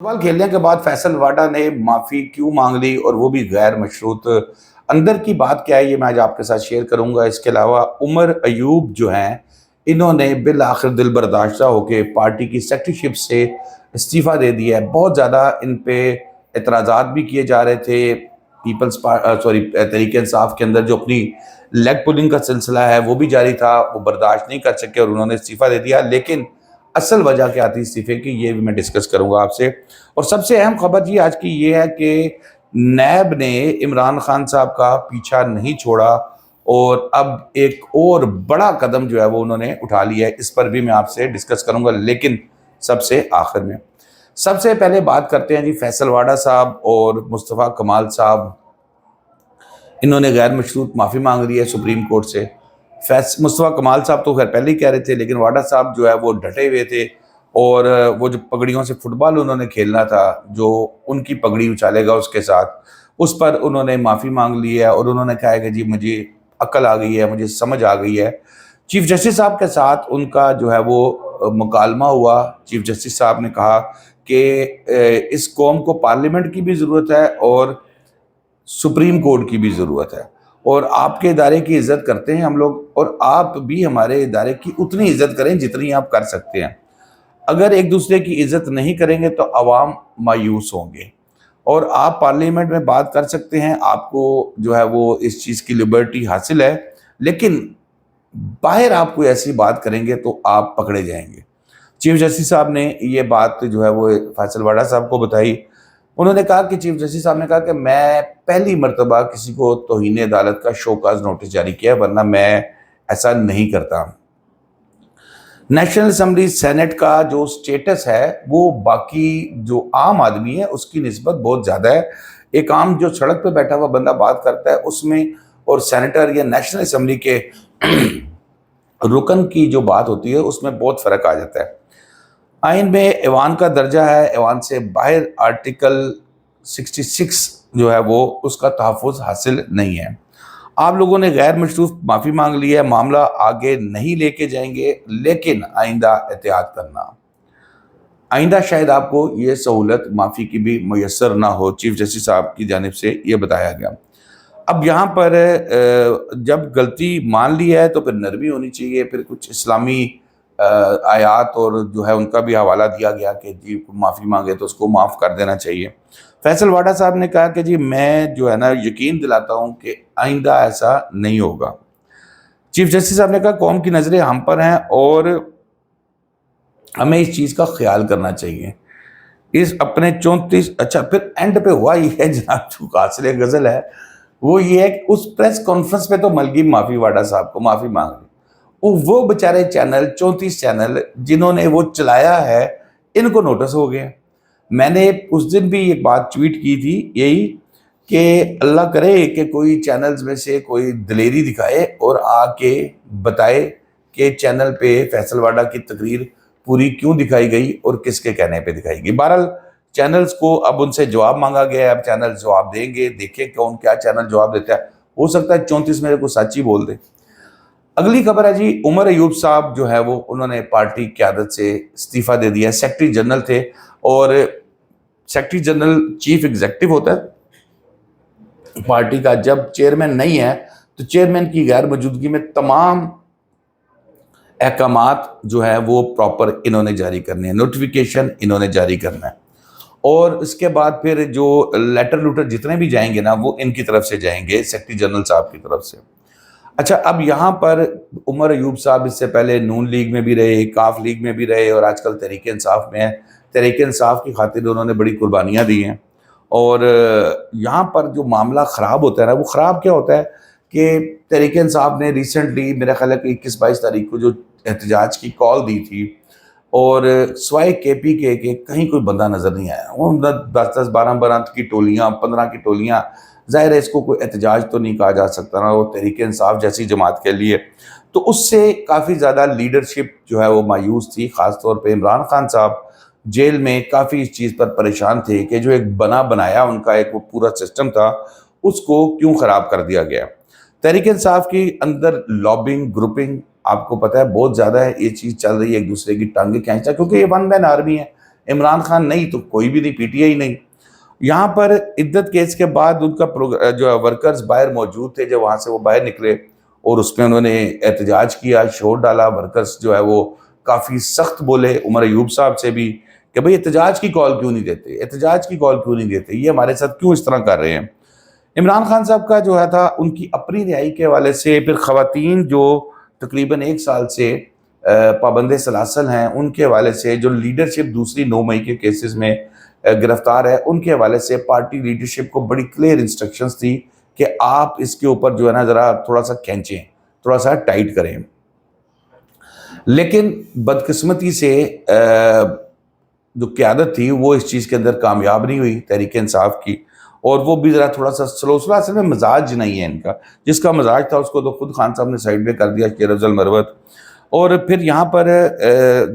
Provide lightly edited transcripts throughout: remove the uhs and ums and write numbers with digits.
Football खेलने के बाद फैसल वाडा ने माफ़ी क्यों मांग ली और वो भी गैर मशरूत। अंदर की बात क्या है ये मैं आज आपके साथ शेयर करूंगा। इसके अलावा उमर अयूब जो हैं, इन्होंने बिल आखिर दिल बर्दाश्ता होकर पार्टी की सेक्रेटरीशिप से इस्तीफ़ा दे दिया है। बहुत ज़्यादा इन पे एतराज़ात भी किए जा रहे थे। तहरीक इंसाफ के अंदर जो अपनी लेग पुलिंग का सिलसिला है वो भी जारी था, वो बर्दाश्त नहीं कर सके और उन्होंने इस्तीफ़ा दे दिया। लेकिन असल वजह क्या थी इस्तीफे की, ये भी मैं डिस्कस करूंगा आपसे। और सबसे अहम खबर जी आज की ये है कि नैब ने इमरान खान साहब का पीछा नहीं छोड़ा और अब एक और बड़ा कदम जो है वो उन्होंने उठा लिया है। इस पर भी मैं आपसे डिस्कस करूंगा, लेकिन सबसे आखिर में। सबसे पहले बात करते हैं जी फैसल वाडा साहब और मुस्तफ़ा कमाल साहब। इन्होंने गैर मशरूत माफ़ी मांग ली है सुप्रीम कोर्ट से। मुस्तफ़ा कमाल साहब तो खैर पहले ही कह रहे थे, लेकिन वाडा साहब जो है वो डटे हुए थे और वो जो पगड़ियों से फुटबॉल उन्होंने खेलना था, जो उनकी पगड़ी उछालेगा उसके साथ, उस पर उन्होंने माफ़ी मांग ली है और उन्होंने कहा है कि जी मुझे अक्ल आ गई है, मुझे समझ आ गई है। चीफ जस्टिस साहब के साथ उनका जो है वो मुकालमा हुआ। चीफ जस्टिस साहब ने कहा कि इस कौम को पार्लियामेंट की भी ज़रूरत है और सुप्रीम कोर्ट की भी ज़रूरत है, और आपके इदारे की इज़्ज़त करते हैं हम लोग, और आप भी हमारे इदारे की उतनी इज़्ज़त करें जितनी आप कर सकते हैं। अगर एक दूसरे की इज़्ज़त नहीं करेंगे तो अवाम मायूस होंगे। और आप पार्लियामेंट में बात कर सकते हैं, आपको जो है वो इस चीज़ की लिबर्टी हासिल है, लेकिन बाहर आप कोई ऐसी बात करेंगे तो आप पकड़े जाएंगे। चीफ जस्टिस साहब ने ये बात जो है वो फैसल वाडा साहब को बताई। उन्होंने कहा कि चीफ जस्टिस साहब ने कहा कि मैं पहली मर्तबा किसी को तौहीन अदालत का शोकाज नोटिस जारी किया, वरना मैं ऐसा नहीं करता। नेशनल असम्बली सेनेट का जो स्टेटस है वो बाकी जो आम आदमी है उसकी निस्बत बहुत ज़्यादा है। एक आम जो सड़क पे बैठा हुआ बंदा बात करता है उसमें, और सेनेटर या नेशनल असम्बली के रुकन की जो बात होती है उसमें बहुत फ़र्क आ जाता है। आइन में ऐवान का दर्जा है, ऐवान से बाहर आर्टिकल 66 जो है वो उसका तहफ़्फ़ुज़ हासिल नहीं है। आप लोगों ने गैर मशरूफ माफ़ी मांग ली है, मामला आगे नहीं लेके जाएंगे, लेकिन आइंदा एहतियात करना। आइंदा शायद आपको ये सहूलत माफ़ी की भी मैसर ना हो, चीफ जस्टिस साहब की जानिब से ये बताया गया। अब यहाँ पर जब गलती मान ली है तो फिर नरमी होनी चाहिए। फिर कुछ इस्लामी आयात और जो है उनका भी हवाला दिया गया कि जी माफ़ी मांगे तो उसको माफ़ कर देना चाहिए। फैसल वाडा साहब ने कहा कि जी मैं जो है ना यकीन दिलाता हूँ कि आइंदा ऐसा नहीं होगा। चीफ जस्टिस साहब ने कहा कौम की नज़रें हम पर हैं और हमें इस चीज़ का ख्याल करना चाहिए। इस अपने 34 अच्छा फिर एंड पे हुआ ये है जनाब, जो कासिल गज़ल है वो ये है कि उस प्रेस कॉन्फ्रेंस पे तो मलगी माफ़ी वाडा साहब को माफ़ी मांग ली, वो बेचारे चैनल 34 चैनल जिन्होंने वो चलाया है इनको नोटिस हो गया। मैंने उस दिन भी एक बात ट्वीट की थी यही कि अल्लाह करे कि कोई चैनल्स में से कोई दिलेरी दिखाए और आके बताए कि चैनल पे फैसल वाडा की तकरीर पूरी क्यों दिखाई गई और किसके कहने पे दिखाई गई। बहरहाल चैनल्स को अब उनसे जवाब मांगा गया है, अब चैनल जवाब देंगे, देखें कौन क्या चैनल जवाब देता है। हो सकता है 34 में को सच ही बोल दे। अगली खबर है जी, उमर अयूब साहब जो है वो उन्होंने पार्टी क़यादत से इस्तीफ़ा दे दिया। सेक्रेटरी जनरल थे और सेक्रेटरी जनरल चीफ एग्जीक्यूटिव होता है पार्टी का। जब चेयरमैन नहीं है तो चेयरमैन की गैर मौजूदगी में तमाम अहकामात जो है वो प्रॉपर इन्होंने जारी करने हैं, नोटिफिकेशन इन्होंने जारी करना है, और इसके बाद फिर जो लेटर लूटर जितने भी जाएंगे ना वो इनकी तरफ से जाएंगे, सेक्रेटरी जनरल साहब की तरफ से। अच्छा, अब यहाँ पर उमर अयूब साहब इससे पहले नून लीग में भी रहे, काफ लीग में भी रहे और आजकल तहरीक इंसाफ में है। तहरीक इंसाफ की खातिर उन्होंने बड़ी कुर्बानियाँ दी हैं। और यहाँ पर जो मामला ख़राब होता है ना, वो ख़राब क्या होता है कि तहरीक इंसाफ ने रिसेंटली मेरा ख्याल है कि 21-22 तारीख को जो एहतजाज की कॉल दी थी, और स्वाय KPK के कहीं कोई बंदा नज़र नहीं आया। वो 10-10, 12-12 की टोलियाँ, 15 की टोलियाँ, ज़ाहिर है इसको कोई एहतजाज तो नहीं कहा जा सकता ना वो तहरीक इंसाफ जैसी जमात के लिए। तो उससे काफ़ी ज़्यादा लीडरशिप जो है वो मायूस थी। ख़ास तौर पे इमरान खान साहब जेल में काफ़ी इस चीज़ पर परेशान थे कि जो एक बना बनाया उनका एक वो पूरा सिस्टम था उसको क्यों ख़राब कर दिया गया। तहरीक इंसाफ की अंदर लॉबिंग ग्रुपिंग आपको पता है बहुत ज़्यादा है। ये चीज़ चल रही है, एक दूसरे की टांगें खींचना, क्योंकि ये वन मैन आर्मी है। عمران خان نہیں تو کوئی بھی نہیں، پی ٹی آئی نہیں۔ یہاں پر عدت کیس کے بعد ان کا جو ورکرز باہر موجود تھے، جب وہاں سے وہ باہر نکلے اور اس میں انہوں نے احتجاج کیا، شور ڈالا، ورکرز جو ہے وہ کافی سخت بولے عمر ایوب صاحب سے بھی کہ بھئی احتجاج کی کال کیوں نہیں دیتے، احتجاج کی کال کیوں نہیں دیتے، یہ ہمارے ساتھ کیوں اس طرح کر رہے ہیں۔ عمران خان صاحب کا جو ہے تھا ان کی اپنی رہائی کے حوالے سے، پھر خواتین جو تقریباً 1 سال سے پابند سلاسل ہیں ان کے حوالے سے، جو لیڈرشپ دوسری 9 مئی کے کیسز میں گرفتار ہے، ان کے حوالے سے پارٹی لیڈرشپ کو بڑی کلیئر انسٹرکشنز تھی کہ آپ اس کے اوپر جو ہے نا ذرا تھوڑا سا کھینچیں، تھوڑا سا ٹائٹ کریں۔ لیکن بدقسمتی سے جو قیادت تھی وہ اس چیز کے اندر کامیاب نہیں ہوئی تحریک انصاف کی، اور وہ بھی ذرا تھوڑا سا سلو اصل میں مزاج نہیں ہے ان کا، جس کا مزاج تھا اس کو تو خود خان صاحب نے سائیڈ پہ کر دیا، شیر افضل مروت۔ اور پھر یہاں پر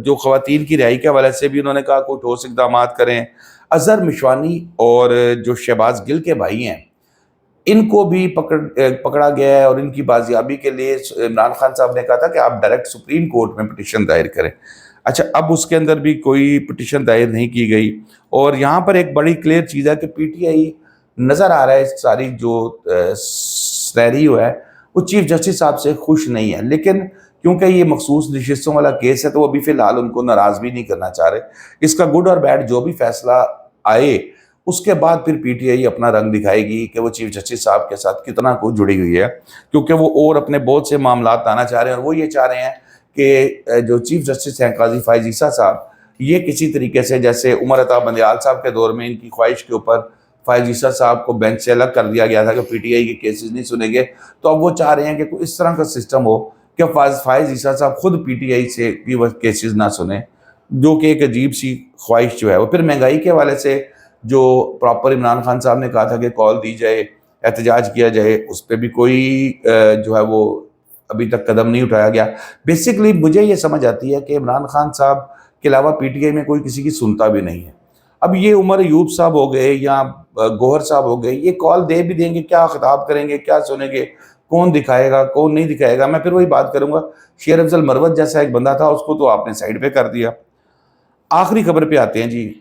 جو خواتین کی رہائی کے حوالے سے بھی انہوں نے کہا کوئی ٹھوس اقدامات کریں۔ اظہر مشوانی اور جو شہباز گل کے بھائی ہیں ان کو بھی پکڑا گیا ہے، اور ان کی بازیابی کے لیے عمران خان صاحب نے کہا تھا کہ آپ ڈائریکٹ سپریم کورٹ میں پٹیشن دائر کریں۔ اچھا، اب اس کے اندر بھی کوئی پٹیشن دائر نہیں کی گئی، اور یہاں پر ایک بڑی کلیئر چیز ہے کہ پی ٹی آئی نظر آ رہا ہے ساری جو سینیریو ہے وہ چیف جسٹس صاحب سے خوش نہیں ہے، لیکن کیونکہ یہ مخصوص نشستوں والا کیس ہے تو وہ ابھی فی الحال ان کو ناراض بھی نہیں کرنا چاہ رہے۔ اس کا گڈ اور بیڈ جو بھی فیصلہ آئے اس کے بعد پھر پی ٹی آئی اپنا رنگ دکھائے گی کہ وہ چیف جسٹس صاحب کے ساتھ کتنا کو جڑی ہوئی ہے، کیونکہ وہ اور اپنے بہت سے معاملات لانا چاہ رہے ہیں، اور وہ یہ چاہ رہے ہیں کہ جو چیف جسٹس ہیں قاضی فائز عیسیٰ صاحب، یہ کسی طریقے سے جیسے عمر عطا بندیال صاحب کے دور میں ان کی خواہش کے اوپر فائز عیسیٰ صاحب کو بینچ سے الگ کر دیا گیا تھا کہ پی ٹی آئی کے کیسز نہیں سنیں گے، تو اب وہ چاہ رہے ہیں کہ کوئی اس طرح کا سسٹم ہو کہ فائز عیسیٰ صاحب خود پی ٹی آئی سے بھی وہ کیسز نہ سنیں، جو کہ ایک عجیب سی خواہش جو ہے وہ۔ پھر مہنگائی کے حوالے سے جو پراپر عمران خان صاحب نے کہا تھا کہ کال دی جائے، احتجاج کیا جائے، اس پہ بھی کوئی جو ہے وہ ابھی تک قدم نہیں اٹھایا گیا۔ بیسیکلی مجھے یہ سمجھ آتی ہے کہ عمران خان صاحب کے علاوہ پی ٹی آئی میں کوئی کسی کی سنتا بھی نہیں ہے۔ اب یہ عمر ایوب صاحب ہو گئے یا گوہر صاحب ہو گئے، یہ کال دے بھی دیں گے، کیا خطاب کریں گے، کیا سنیں گے، کون دکھائے گا کون نہیں دکھائے گا۔ میں پھر وہی بات کروں گا، شیر افضل مروت جیسا ایک بندہ تھا اس کو تو آپ نے سائیڈ پہ کر دیا۔ آخری خبر پہ آتے ہیں جی،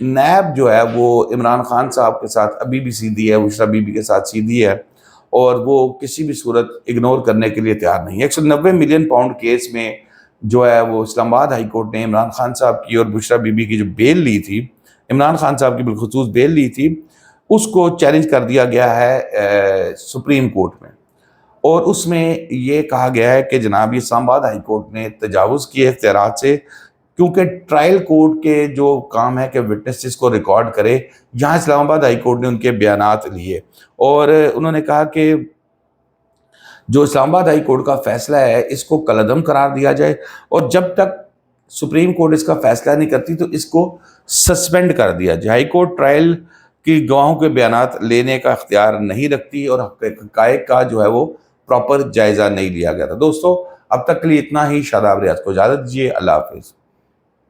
نیب جو ہے وہ عمران خان صاحب کے ساتھ ابھی بھی سیدھی ہے، بشریٰ بی بی کے ساتھ سیدھی ہے، اور وہ کسی بھی صورت اگنور کرنے کے لیے تیار نہیں ہے۔ 190 ملین پاؤنڈ کیس میں جو ہے وہ اسلام آباد ہائی کورٹ نے عمران خان صاحب کی اور بشریٰ بی بی کی جو بیل لی تھی، عمران خان صاحب کی بالخصوص بیل لی تھی، اس کو چیلنج کر دیا گیا ہے سپریم کورٹ میں، اور اس میں یہ کہا گیا ہے کہ جناب یہ اسلام آباد ہائی کورٹ نے تجاوز کیے اختیارات سے، کیونکہ ٹرائل کورٹ کے جو کام ہے کہ وٹنسز کو ریکارڈ کرے، یہاں اسلام آباد ہائی کورٹ نے ان کے بیانات لیے، اور انہوں نے کہا کہ جو اسلام آباد ہائی کورٹ کا فیصلہ ہے اس کو کالعدم قرار دیا جائے، اور جب تک سپریم کورٹ اس کا فیصلہ نہیں کرتی تو اس کو سسپینڈ کر دیا جائے۔ ہائی کورٹ ٹرائل کی گواہوں کے بیانات لینے کا اختیار نہیں رکھتی، اور حقائق کا جو ہے وہ پراپر جائزہ نہیں لیا گیا تھا۔ دوستو اب تک کے لیے اتنا ہی، شاداب ریاض کو اجازت دیجیے، اللہ حافظ۔